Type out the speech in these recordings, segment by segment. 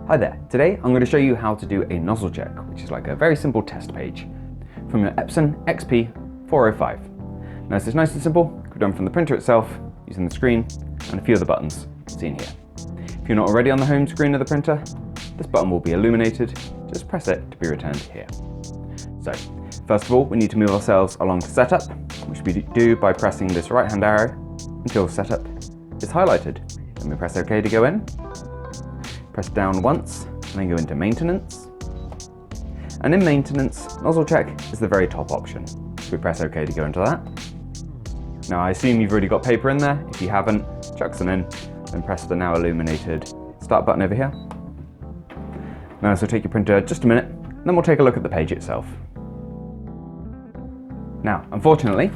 Hi there, today I'm going to show you how to do a nozzle check, which is like a very simple test page from your Epson XP-405. Now this is nice and simple, it can be done from the printer itself, using the screen and a few of the buttons seen here. If you're not already on the home screen of the printer, this button will be illuminated, just press it to be returned here. So, first of all we need to move ourselves along to setup, which we do by pressing this right hand arrow until setup is highlighted. Then we press OK to go in. Press down once and then go into maintenance. And in maintenance, nozzle check is the very top option. So we press OK to go into that. Now I assume you've already got paper in there. If you haven't, chuck some in, then press the now illuminated start button over here. Now this will take your printer just a minute, and then we'll take a look at the page itself. Now, unfortunately,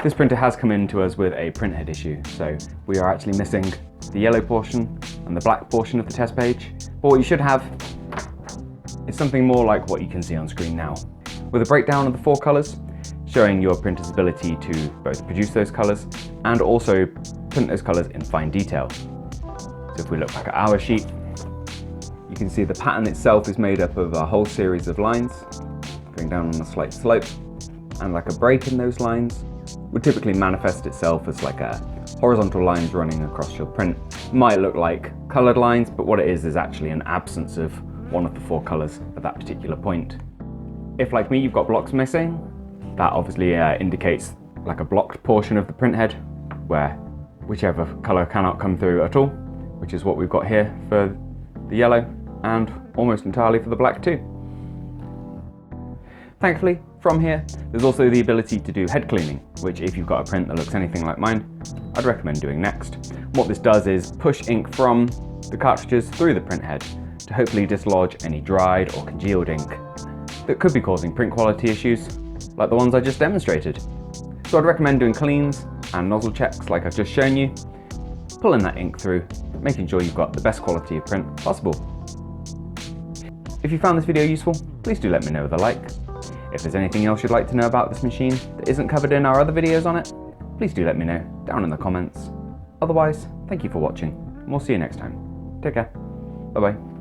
this printer has come in to us with a printhead issue, so we are actually missing the yellow portion and the black portion of the test page. But what you should have is something more like what you can see on screen now, with a breakdown of the 4 colours, showing your printer's ability to both produce those colours and also print those colours in fine detail. So if we look back at our sheet, you can see the pattern itself is made up of a whole series of lines going down on a slight slope, and like a break in those lines would typically manifest itself as like a horizontal lines running across your print. Might look like coloured lines, but what it is actually an absence of one of the 4 colours at that particular point. If, like me, you've got blocks missing, that obviously indicates like a blocked portion of the printhead where whichever colour cannot come through at all, which is what we've got here for the yellow and almost entirely for the black too. Thankfully, from here, there's also the ability to do head cleaning, which if you've got a print that looks anything like mine, I'd recommend doing next. What this does is push ink from the cartridges through the print head to hopefully dislodge any dried or congealed ink that could be causing print quality issues, like the ones I just demonstrated. So I'd recommend doing cleans and nozzle checks like I've just shown you, pulling that ink through, making sure you've got the best quality of print possible. If you found this video useful, please do let me know with a like. If there's anything else you'd like to know about this machine that isn't covered in our other videos on it, please do let me know down in the comments. Otherwise, thank you for watching, and we'll see you next time. Take care. Bye bye.